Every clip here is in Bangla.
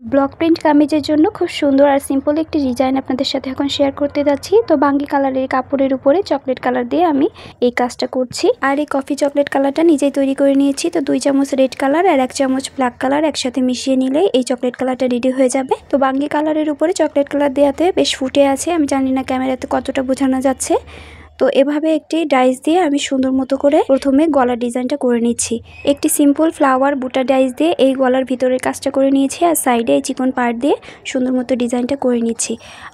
ব্লক প্রিন্ট কামিজের জন্য খুব সুন্দর আর সিম্পল একটি ডিজাইন আপনাদের সাথে এখন শেয়ার করতে যাচ্ছি। তো বাঙ্গি কালারের কাপড়ের উপরে চকলেট কালার দিয়ে আমি এই কাজটা করছি। আর এই কফি চকলেট কালারটা নিজেই তৈরি করে নিয়েছি। তো 2 চামচ রেড কালার আর 1 চামচ ব্ল্যাক কালার একসাথে মিশিয়ে নিলেই এই চকলেট কালারটা রেডি হয়ে যাবে। তো বাঙ্গি কালারের উপরে চকলেট কালার দেওয়াতে বেশ ফুটে আছে, আমি জানি না ক্যামেরাতে কতটা বোঝানো যাচ্ছে। তো এভাবে একটি ডাইস দিয়ে আমি সুন্দর মতো করে প্রথমে গলার ডিজাইনটা করে নিচ্ছি। একটি সিম্পল ফ্লাওয়ার বুটা ডাইস দিয়ে এই গলার ভিতরের কাজটা করে নিয়েছি, আর সাইডে এই চিকন পার্ট দিয়ে সুন্দর মতো ডিজাইনটা করে নিচ্ছি।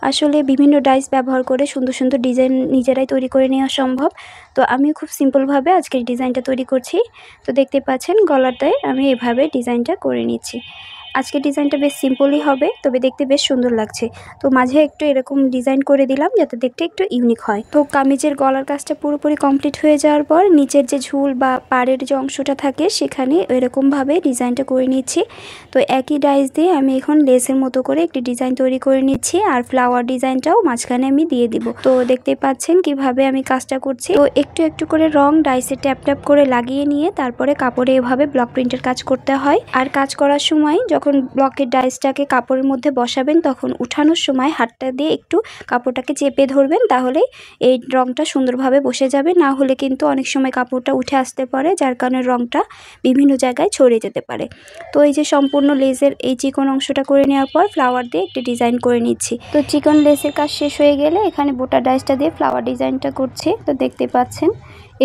আসলে বিভিন্ন ডাইস ব্যবহার করে সুন্দর সুন্দর ডিজাইন নিজেরাই তৈরি করে নেওয়া সম্ভব। তো আমি খুব সিম্পলভাবে আজকের ডিজাইনটা তৈরি করছি। তো দেখতে পাচ্ছেন গলাটায় আমি এভাবে ডিজাইনটা করে নিচ্ছি। আজকের ডিজাইনটা বেশ সিম্পলই হবে, তবে দেখতে বেশ সুন্দর লাগছে। তো মাঝে একটু এরকম ডিজাইন করে দিলাম যাতে দেখতে একটু ইউনিক হয়। তো কামিজের গলার কাজটা পুরোপুরি কমপ্লিট হয়ে যাওয়ার পর নিচের যে ঝুল বা পাড়ের যে অংশটা থাকে সেখানে এরকমভাবে ডিজাইনটা করে নিচ্ছি। তো একই ডাইস দিয়ে আমি এখন লেসের মতো করে একটি ডিজাইন তৈরি করে নিচ্ছি, আর ফ্লাওয়ার ডিজাইনটাও মাঝখানে আমি দিয়ে দিব। তো দেখতে পাচ্ছেন কিভাবে আমি কাজটা করছি। তো একটু একটু করে রং ডাইসে ট্যাপ ট্যাপ করে লাগিয়ে নিয়ে তারপরে কাপড়ে এভাবে ব্লক প্রিন্টের কাজ করতে হয়। আর কাজ করার সময় যখন ব্লকের ডাইসটাকে কাপড়ের মধ্যে বসাবেন তখন উঠানোর সময় হাতটা দিয়ে একটু কাপড়টাকে চেপে ধরবেন, তাহলে এই রংটা সুন্দরভাবে বসে যাবে। না হলে কিন্তু অনেক সময় কাপড়টা উঠে আসতে পারে, যার কারণে রংটা বিভিন্ন জায়গায় ছড়িয়ে যেতে পারে। তো এই যে সম্পূর্ণ লেসের এই চিকন অংশটা করে নেওয়ার পর ফ্লাওয়ার দিয়ে একটি ডিজাইন করে নিচ্ছি। তো চিকন লেসের কাজ শেষ হয়ে গেলে এখানে বোটা ডাইসটা দিয়ে ফ্লাওয়ার ডিজাইনটা করছি। তো দেখতে পাচ্ছেন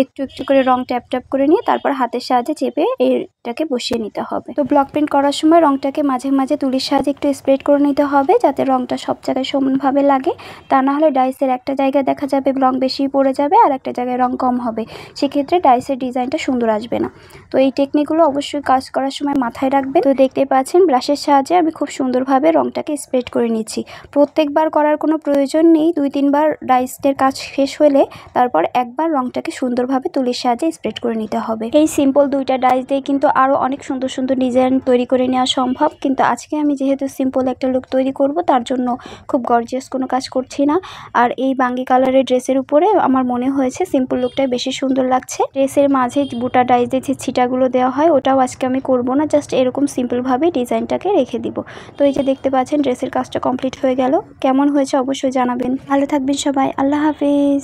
একটু একটু করে রং ট্যাপ ট্যাপ করে নিয়ে তারপর হাতের সাহায্যে চেপে এটাকে বসিয়ে নিতে হবে। তো ব্লক প্রিন্ট করার সময় রংটাকে মাঝে মাঝে তুলির সাহায্যে একটু স্প্রেড করে নিতে হবে, যাতে রংটা সব জায়গায় সমানভাবে লাগে। তা না হলে ডাইসের একটা জায়গায় দেখা যাবে রং বেশি পড়ে যাবে আর একটা জায়গায় রং কম হবে, সেক্ষেত্রে ডাইসের ডিজাইনটা সুন্দর আসবে না। তো এই টেকনিকগুলো অবশ্যই কাজ করার সময় মাথায় রাখবেন। তো দেখতে পাচ্ছেন ব্রাশের সাহায্যে আমি খুব সুন্দরভাবে রংটাকে স্প্রেড করে নিচ্ছি। প্রত্যেকবার করার কোনো প্রয়োজন নেই, 2-3 বার ডাইসের কাজ শেষ হলে তারপর একবার রংটাকে সুন্দরভাবে তুলির সাহায্যে স্প্রেড করে নিতে হবে। এই সিম্পল 2টা ডাইস দিয়ে কিন্তু আরও অনেক সুন্দর সুন্দর ডিজাইন তৈরি করে নেওয়া সম্ভব, কিন্তু আজকে আমি যেহেতু সিম্পল একটা লুক তৈরি করব তার জন্য খুব গর্জিয়াস কোনো কাজ করছি না। আর এই বাঙ্গি কালারের ড্রেসের উপরে আমার মনে হয়েছে সিম্পল লুকটাই বেশি সুন্দর লাগছে। ড্রেসের মাঝে বুটা ডাইস দিয়ে যে ছিটাগুলো দেওয়া হয় ওটাও আজকে আমি করব না, জাস্ট এরকম সিম্পলভাবে ডিজাইনটাকে রেখে দিব। তো এই যে দেখতে পাচ্ছেন ড্রেসের কাজটা কমপ্লিট হয়ে গেল। কেমন হয়েছে অবশ্যই জানাবেন। ভালো থাকবেন সবাই, আল্লাহ হাফেজ।